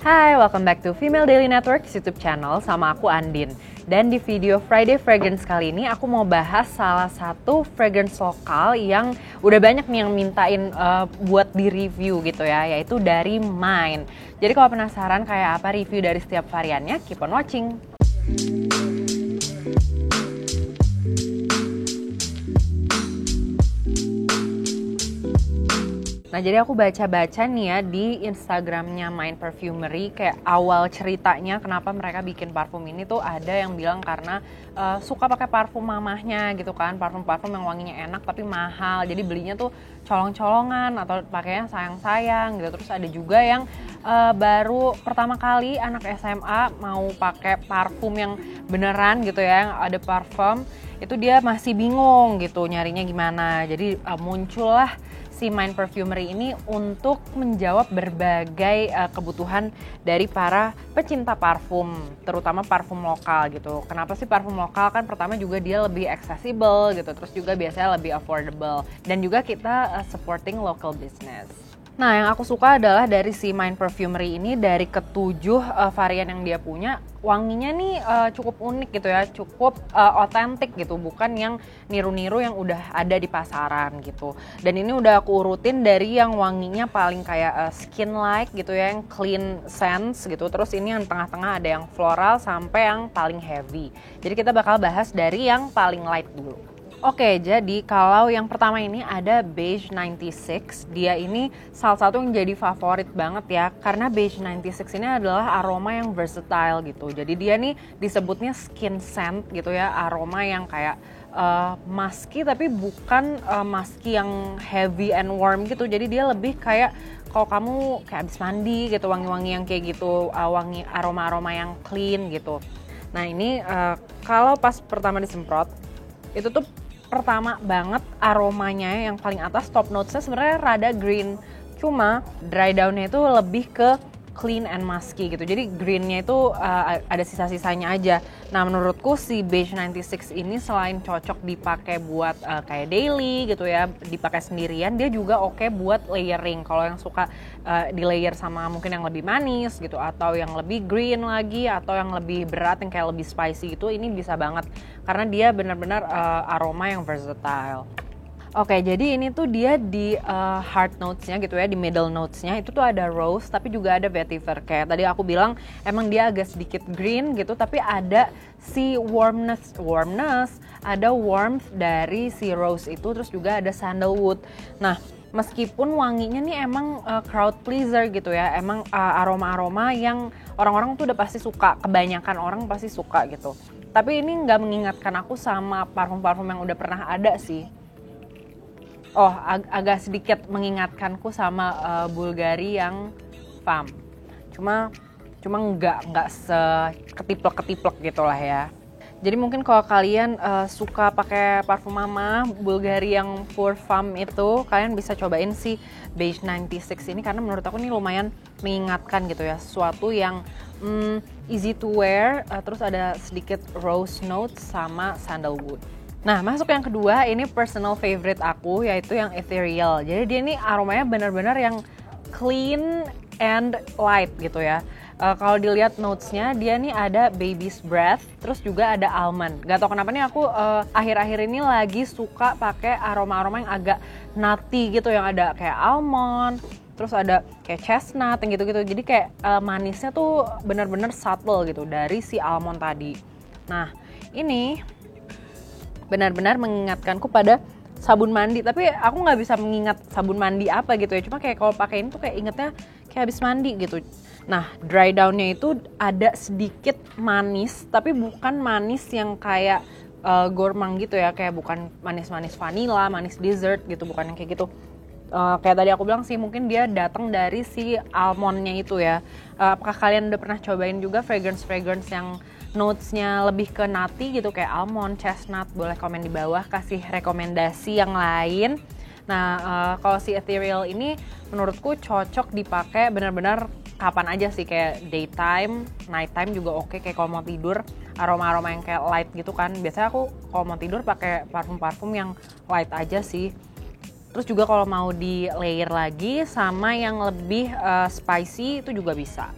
Hai, welcome back to Female Daily Network YouTube channel sama aku Andin. Dan di video Friday Fragrance kali ini aku mau bahas salah satu fragrance lokal yang udah banyak nih yang mintain buat di review gitu ya, yaitu dari Mine. Jadi kalau penasaran kayak apa review dari setiap variannya, keep on watching. Nah, jadi aku baca-baca nih ya di Instagramnya Mine Perfumery, kayak awal ceritanya kenapa mereka bikin parfum ini tuh ada yang bilang karena suka pakai parfum mamahnya gitu kan, parfum-parfum yang wanginya enak tapi mahal, jadi belinya tuh colong-colongan atau pakainya sayang-sayang gitu. Terus ada juga yang baru pertama kali anak SMA mau pakai parfum yang beneran gitu ya, yang ada parfum, itu dia masih bingung gitu nyarinya gimana. Jadi muncullah si Mine Perfumery ini untuk menjawab berbagai kebutuhan dari para pecinta parfum, terutama parfum lokal gitu. Kenapa sih parfum lokal? Kan pertama juga dia lebih accessible gitu, terus juga biasanya lebih affordable, dan juga kita supporting local business. Nah, yang aku suka adalah dari si Mine Perfumery ini, dari ketujuh varian yang dia punya, wanginya nih cukup unik gitu ya, cukup otentik gitu, bukan yang niru-niru yang udah ada di pasaran gitu. Dan ini udah aku urutin dari yang wanginya paling kayak skin-like gitu ya, yang clean scents gitu. Terus ini yang tengah-tengah ada yang floral sampai yang paling heavy. Jadi kita bakal bahas dari yang paling light dulu. Oke, jadi kalau yang pertama ini ada Beige 96, dia ini salah satu yang jadi favorit banget ya, karena Beige 96 ini adalah aroma yang versatile gitu. Jadi dia nih disebutnya skin scent gitu ya, aroma yang kayak musky tapi bukan musky yang heavy and warm gitu. Jadi dia lebih kayak kalau kamu kayak habis mandi gitu, wangi-wangi yang kayak gitu, wangi aroma-aroma yang clean gitu. Nah ini kalau pas pertama disemprot, itu tuh pertama banget aromanya yang paling atas, top notesnya sebenarnya rada green, cuma dry downnya itu lebih ke clean and musky gitu. Jadi greennya itu ada sisa-sisanya aja. Nah menurutku si Beige 96 ini selain cocok dipakai buat kayak daily gitu ya, dipakai sendirian, dia juga oke buat layering. Kalau yang suka di layer sama mungkin yang lebih manis gitu, atau yang lebih green lagi, atau yang lebih berat yang kayak lebih spicy gitu, ini bisa banget karena dia benar-benar aroma yang versatile. Oke, jadi ini tuh dia di heart notes-nya gitu ya, di middle notes-nya itu tuh ada rose tapi juga ada vetiver. Kayak tadi aku bilang emang dia agak sedikit green gitu, tapi ada si warmness, ada warmth dari si rose itu, terus juga ada sandalwood. Nah, meskipun wanginya nih emang crowd pleaser gitu ya, emang aroma-aroma yang orang-orang tuh udah pasti suka, kebanyakan orang pasti suka gitu. Tapi ini nggak mengingatkan aku sama parfum-parfum yang udah pernah ada sih. Oh, agak sedikit mengingatkanku sama Bulgari yang Femme. Cuma nggak seketiplek-ketiplek gitu lah ya. Jadi mungkin kalau kalian suka pakai parfum mama Bulgari yang Pour Femme itu, kalian bisa cobain si Beige 96 ini, karena menurut aku ini lumayan mengingatkan gitu ya, sesuatu yang easy to wear, terus ada sedikit rose notes sama sandalwood. Nah, masuk yang kedua, ini personal favorite aku, yaitu yang ethereal. Jadi dia ini aromanya benar-benar yang clean and light gitu ya. Kalau dilihat notesnya, dia nih ada baby's breath, terus juga ada almond. Gak tau kenapa nih aku akhir-akhir ini lagi suka pakai aroma-aroma yang agak nutty gitu, yang ada kayak almond, terus ada kayak chestnut yang gitu-gitu. Jadi kayak manisnya tuh benar-benar subtle gitu dari si almond tadi. Nah, ini benar-benar mengingatkanku pada sabun mandi, tapi aku nggak bisa mengingat sabun mandi apa gitu ya, cuma kayak kalau pakai ini tuh kayak ingetnya kayak habis mandi gitu. Nah, dry downnya itu ada sedikit manis, tapi bukan manis yang kayak gourmand gitu ya, kayak bukan manis-manis vanilla, manis dessert gitu, bukan yang kayak gitu. Kayak tadi aku bilang sih, mungkin dia datang dari si almondnya itu ya. Apakah kalian udah pernah cobain juga fragrance yang notes-nya lebih ke nutty gitu, kayak almond, chestnut? Boleh komen di bawah, kasih rekomendasi yang lain. Nah, kalau si ethereal ini menurutku cocok dipakai benar-benar kapan aja sih, kayak daytime, nighttime juga oke. Kayak kalau mau tidur, aroma-aroma yang kayak light gitu kan. Biasanya aku kalau mau tidur pakai parfum-parfum yang light aja sih. Terus juga kalau mau di layer lagi sama yang lebih spicy itu juga bisa.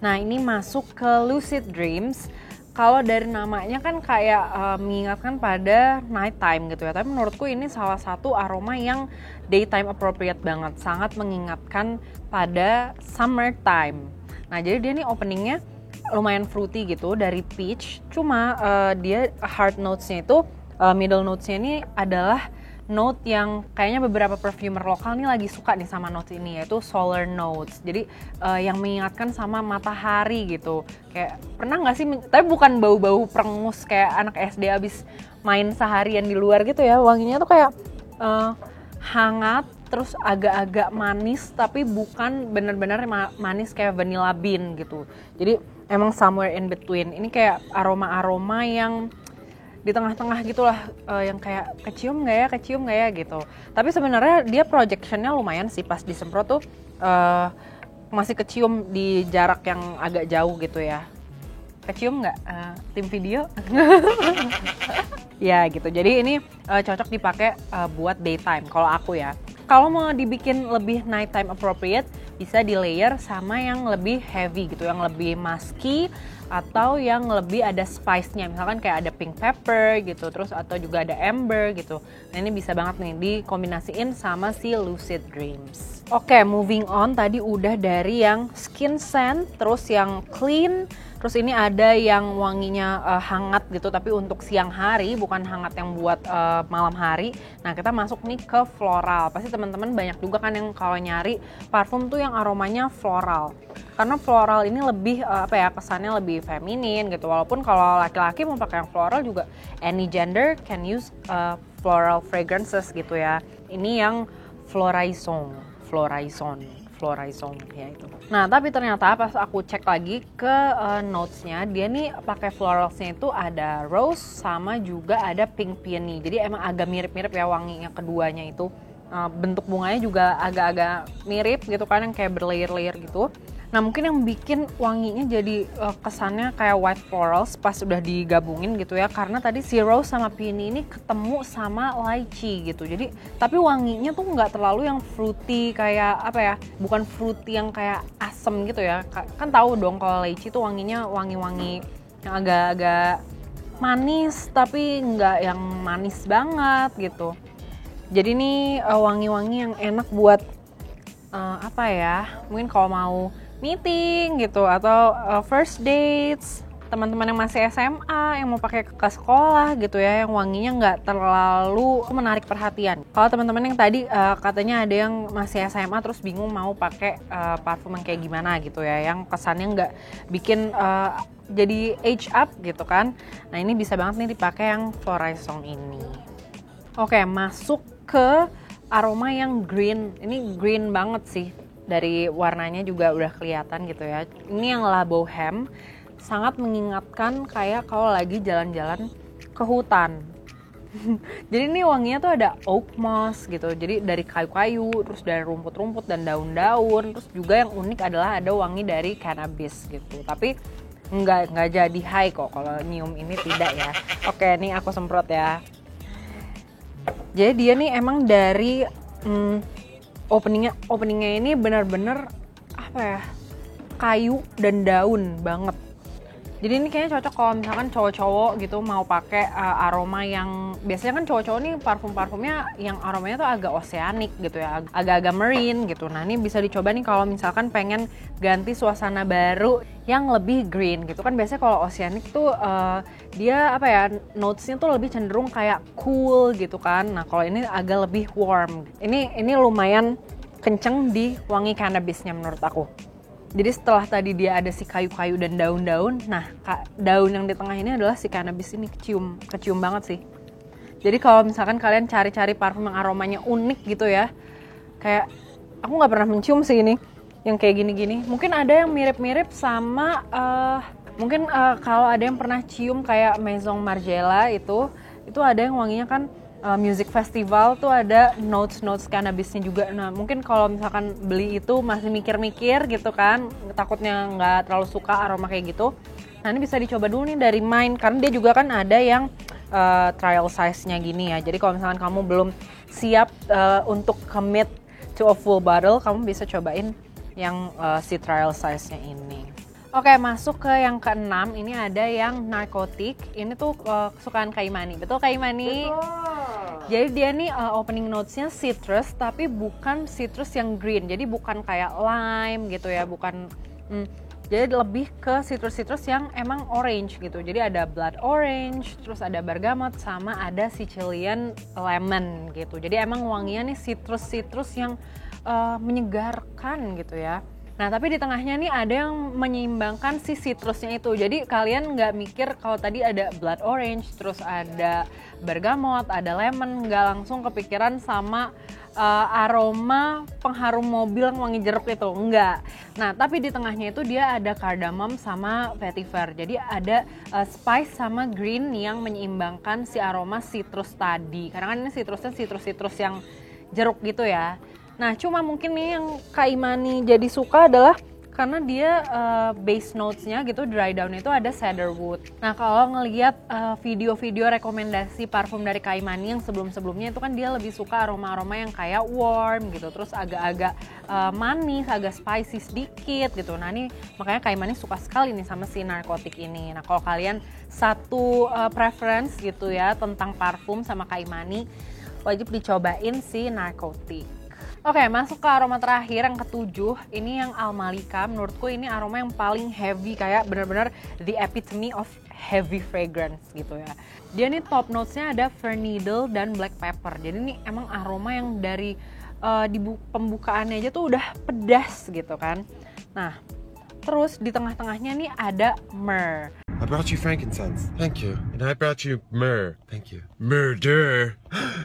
Nah ini masuk ke Lucid Dreams. Kalau dari namanya kan kayak mengingatkan pada nighttime gitu ya. Tapi menurutku ini salah satu aroma yang daytime appropriate banget. Sangat mengingatkan pada summertime. Nah jadi dia nih openingnya lumayan fruity gitu dari peach. Cuma dia hard notes-nya itu, middle notes-nya ini adalah note yang kayaknya beberapa perfumer lokal nih lagi suka nih sama notes ini, yaitu solar notes. Jadi yang mengingatkan sama matahari gitu. Kayak pernah nggak sih, tapi bukan bau-bau perengus kayak anak SD abis main seharian di luar gitu ya. Wanginya tuh kayak hangat, terus agak-agak manis, tapi bukan bener-bener manis kayak vanilla bean gitu. Jadi emang somewhere in between. Ini kayak aroma-aroma yang di tengah-tengah gitulah, yang kayak kecium nggak ya gitu. Tapi sebenarnya dia projectionnya lumayan sih, pas disemprot tuh masih kecium di jarak yang agak jauh gitu ya. Kecium nggak tim video? Ya gitu. Jadi ini cocok dipakai buat daytime kalau aku ya. Kalau mau dibikin lebih nighttime appropriate, bisa di layer sama yang lebih heavy gitu, yang lebih musky atau yang lebih ada spice-nya. Misalkan kayak ada pink pepper gitu, terus atau juga ada amber gitu. Nah ini bisa banget nih dikombinasiin sama si Lucid Dreams. Oke, moving on. Tadi udah dari yang skin scent, terus yang clean, terus ini ada yang wanginya hangat gitu, tapi untuk siang hari, bukan hangat yang buat malam hari. Nah kita masuk nih ke floral. Pasti teman-teman banyak juga kan yang kalau nyari parfum tuh yang aromanya floral. Karena floral ini lebih kesannya lebih feminin gitu. Walaupun kalau laki-laki mau pakai yang floral juga, any gender can use floral fragrances gitu ya. Ini yang floraison ya itu. Nah tapi ternyata pas aku cek lagi ke notesnya, dia nih pakai floralsnya itu ada rose sama juga ada pink peony. Jadi emang agak mirip-mirip ya wanginya keduanya itu. Bentuk bunganya juga agak-agak mirip gitu kan, yang kayak berlayer-layer gitu. Nah mungkin yang bikin wanginya jadi kesannya kayak white florals pas udah digabungin gitu ya, karena tadi si rose sama peony ini ketemu sama lychee gitu. Jadi tapi wanginya tuh nggak terlalu yang fruity kayak bukan fruity yang kayak asem gitu ya. Kan tahu dong kalau lychee tuh wanginya wangi-wangi yang agak-agak manis tapi nggak yang manis banget gitu. Jadi ini wangi-wangi yang enak buat mungkin kalau mau meeting gitu atau first dates, teman-teman yang masih SMA yang mau pakai ke sekolah gitu ya, yang wanginya nggak terlalu menarik perhatian. Kalau teman-teman yang tadi katanya ada yang masih SMA terus bingung mau pakai parfum yang kayak gimana gitu ya, yang kesannya nggak bikin jadi age up gitu kan. Nah ini bisa banget nih dipakai yang Floraison ini. Oke, masuk ke aroma yang green. Ini green banget sih. Dari warnanya juga udah kelihatan gitu ya. Ini yang La Bohème, sangat mengingatkan kayak kalau lagi jalan-jalan ke hutan. Jadi ini wanginya tuh ada oak moss gitu. Jadi dari kayu-kayu, terus dari rumput-rumput dan daun-daun. Terus juga yang unik adalah ada wangi dari cannabis gitu. Tapi nggak jadi high kok kalau nyium ini, tidak ya. Oke, nih aku semprot ya. Jadi dia nih emang dari openingnya ini benar-benar kayu dan daun banget. Jadi ini kayaknya cocok kalau misalkan cowok-cowok gitu mau pakai aroma yang biasanya kan cowok-cowok nih parfum-parfumnya yang aromanya tuh agak oceanic gitu ya, agak-agak marine gitu. Nah ini bisa dicoba nih kalau misalkan pengen ganti suasana baru yang lebih green gitu kan. Biasanya kalau oceanic tuh dia notesnya tuh lebih cenderung kayak cool gitu kan. Nah kalau ini agak lebih warm. Ini lumayan kenceng di wangi cannabisnya menurut aku. Jadi setelah tadi dia ada si kayu-kayu dan daun-daun, nah daun yang di tengah ini adalah si cannabis ini, kecium banget sih. Jadi kalau misalkan kalian cari-cari parfum yang aromanya unik gitu ya, kayak aku nggak pernah mencium sih ini, yang kayak gini-gini. Mungkin ada yang mirip-mirip sama, kalau ada yang pernah cium kayak Maison Margiela itu ada yang wanginya kan. Music festival tuh ada notes cannabisnya juga. Nah mungkin kalau misalkan beli itu masih mikir-mikir gitu kan, takutnya nggak terlalu suka aroma kayak gitu. Nah ini bisa dicoba dulu nih dari Mine, karena dia juga kan ada yang trial size-nya gini ya. Jadi kalau misalkan kamu belum siap untuk commit to a full bottle, kamu bisa cobain yang si trial size-nya ini. Oke, masuk ke yang keenam. Ini ada yang narkotik. Ini tuh kesukaan Kak Imani. Betul Kak Imani? Betul. Jadi dia nih opening notes-nya citrus, tapi bukan citrus yang green. Jadi bukan kayak lime gitu ya, bukan. Jadi lebih ke citrus-citrus yang emang orange gitu. Jadi ada blood orange, terus ada bergamot, sama ada Sicilian lemon gitu. Jadi emang wanginya nih citrus-citrus yang menyegarkan gitu ya. Nah tapi di tengahnya nih ada yang menyeimbangkan si citrusnya itu. Jadi kalian nggak mikir kalau tadi ada blood orange, terus ada bergamot, ada lemon, nggak langsung kepikiran sama aroma pengharum mobil yang wangi jeruk itu, enggak. Nah tapi di tengahnya itu dia ada cardamom sama vetiver. Jadi ada spice sama green yang menyeimbangkan si aroma citrus tadi. Karena kan ini citrusnya citrus yang jeruk gitu ya. Nah cuma mungkin nih yang Kak Imani jadi suka adalah karena dia base notes-nya gitu, dry down itu ada cedarwood. Nah kalau ngelihat video-video rekomendasi parfum dari Kak Imani yang sebelum-sebelumnya itu kan dia lebih suka aroma-aroma yang kayak warm gitu, terus agak-agak manis, agak spicy sedikit gitu. Nah ini makanya Kak Imani suka sekali nih sama si narkotik ini. Nah kalau kalian satu preference gitu ya tentang parfum sama Kak Imani, wajib dicobain si narkotik. Oke, masuk ke aroma terakhir yang ketujuh. Ini yang Almalika. Menurutku ini aroma yang paling heavy, kayak bener-bener the epitome of heavy fragrance gitu ya. Dia nih top notes-nya ada fir needle dan black pepper. Jadi ini emang aroma yang dari di pembukaannya aja tuh udah pedas gitu kan. Nah, terus di tengah-tengahnya nih ada myrrh. I brought you frankincense. Thank you. And I brought you myrrh. Thank you. Murder.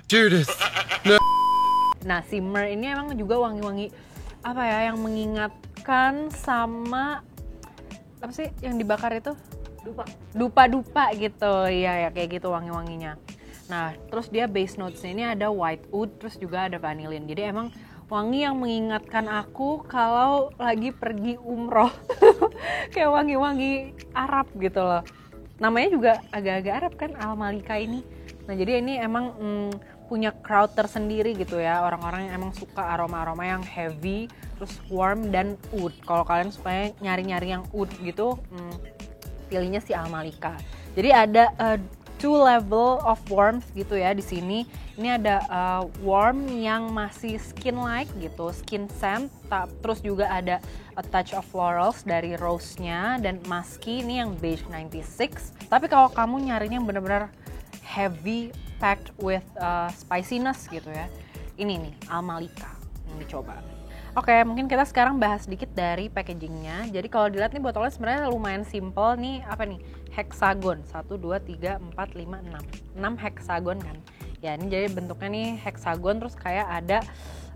Judas. No. Nah si myrrh ini emang juga wangi-wangi apa ya yang mengingatkan sama apa sih yang dibakar itu? Dupa gitu. Iya ya kayak gitu wangi-wanginya. Nah terus dia base notes-nya ini ada white wood, terus juga ada vanillin. Jadi emang wangi yang mengingatkan aku kalau lagi pergi umroh. Kayak wangi-wangi Arab gitu loh. Namanya juga agak-agak Arab kan, Almalika ini. Nah jadi ini emang punya crowd tersendiri gitu ya, orang-orang yang emang suka aroma-aroma yang heavy, terus warm dan oud. Kalau kalian sukanya nyari-nyari yang oud gitu, pilihnya si Almalika. Jadi ada two level of warmth gitu ya di sini. Ini ada warm yang masih skin-like gitu, skin scent, terus juga ada a touch of florals dari rose-nya, dan musky ini yang beige 96. Tapi kalau kamu nyarinya bener-bener heavy packed with spiciness gitu ya, ini nih Almalika yang dicoba. Oke, mungkin kita sekarang bahas sedikit dari packagingnya. Jadi kalau dilihat nih botolnya sebenarnya lumayan simple nih. Apa nih? Hexagon 1, 2, 3, 4, 5, 6 hexagon kan ya. Ini jadi bentuknya nih hexagon, terus kayak ada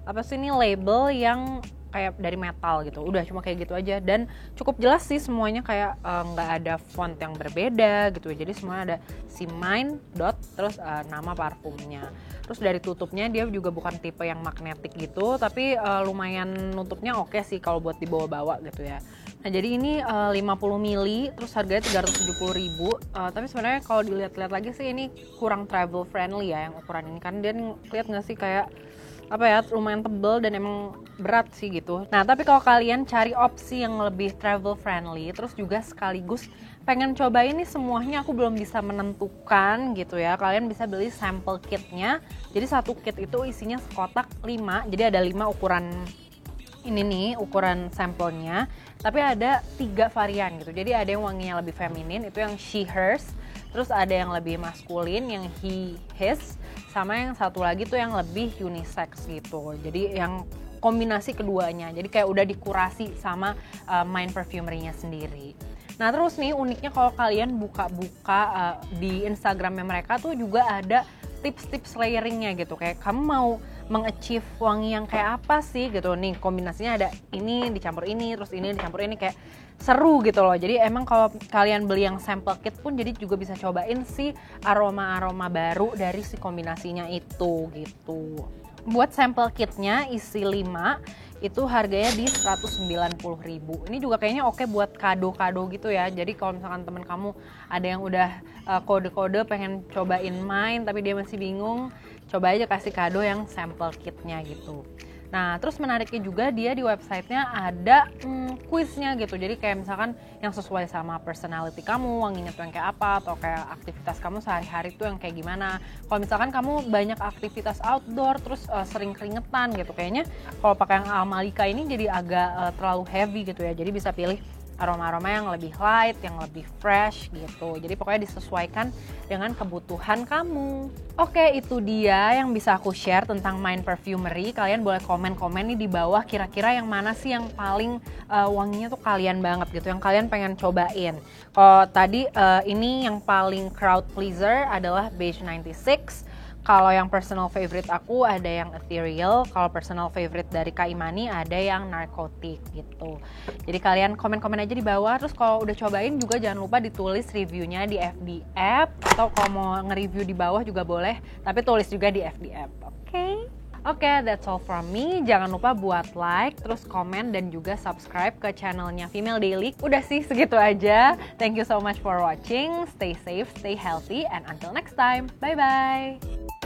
apa sih ini label yang kayak dari metal gitu. Udah cuma kayak gitu aja, dan cukup jelas sih semuanya, kayak nggak ada font yang berbeda gitu. Jadi semuanya ada si mine dot terus nama parfumnya. Terus dari tutupnya dia juga bukan tipe yang magnetik gitu, tapi lumayan nutupnya oke sih kalau buat dibawa-bawa gitu ya. Nah jadi ini 50 ml, terus harganya 370.000. Tapi sebenarnya kalau dilihat-lihat lagi sih ini kurang travel friendly ya yang ukuran ini. Kan dia lihat nggak sih kayak apa ya, lumayan tebel dan emang berat sih gitu. Nah tapi kalau kalian cari opsi yang lebih travel friendly, terus juga sekaligus pengen cobain nih semuanya, aku belum bisa menentukan gitu ya, kalian bisa beli sampel kitnya. Jadi satu kit itu isinya sekotak 5, jadi ada 5 ukuran ini nih, ukuran sampelnya. Tapi ada 3 varian gitu, jadi ada yang wanginya lebih feminin, itu yang she, hers. Terus ada yang lebih maskulin, yang he, his. Sama yang satu lagi tuh yang lebih unisex gitu. Jadi yang kombinasi keduanya. Jadi kayak udah dikurasi sama Mind Perfumery-nya sendiri. Nah terus nih uniknya kalau kalian buka-buka di Instagramnya mereka tuh juga ada tips-tips layering-nya gitu. Kayak kamu mau meng-achieve wangi yang kayak apa sih gitu. Nih kombinasinya ada ini dicampur ini, terus ini dicampur ini, kayak seru gitu loh. Jadi emang kalau kalian beli yang sample kit pun jadi juga bisa cobain si aroma-aroma baru dari si kombinasinya itu gitu. Buat sample kitnya isi 5 itu harganya di 190.000. Ini juga kayaknya oke buat kado-kado gitu ya. Jadi kalau misalkan temen kamu ada yang udah kode-kode pengen cobain main tapi dia masih bingung, coba aja kasih kado yang sample kitnya gitu. Nah, terus menariknya juga dia di websitenya ada kuisnya gitu. Jadi kayak misalkan yang sesuai sama personality kamu, wanginya tuh yang kayak apa, atau kayak aktivitas kamu sehari-hari tuh yang kayak gimana. Kalau misalkan kamu banyak aktivitas outdoor, terus sering keringetan gitu, kayaknya kalau pakai yang Amalika ini jadi agak terlalu heavy gitu ya. Jadi bisa pilih aroma-aroma yang lebih light, yang lebih fresh gitu. Jadi pokoknya disesuaikan dengan kebutuhan kamu. Oke, itu dia yang bisa aku share tentang Mind Perfumery. Kalian boleh komen-komen nih di bawah kira-kira yang mana sih yang paling wanginya tuh kalian banget gitu, yang kalian pengen cobain. Kalau tadi ini yang paling crowd pleaser adalah Beige 96. Kalau yang personal favorite aku ada yang Ethereal, kalau personal favorite dari Kak Imani ada yang Narcotic gitu. Jadi kalian komen-komen aja di bawah, terus kalau udah cobain juga jangan lupa ditulis reviewnya di FB app, atau kalau mau nge-review di bawah juga boleh, tapi tulis juga di FB app, oke? Oke, that's all from me. Jangan lupa buat like, terus komen, dan juga subscribe ke channelnya Female Daily. Udah sih, segitu aja. Thank you so much for watching. Stay safe, stay healthy, and until next time. Bye-bye.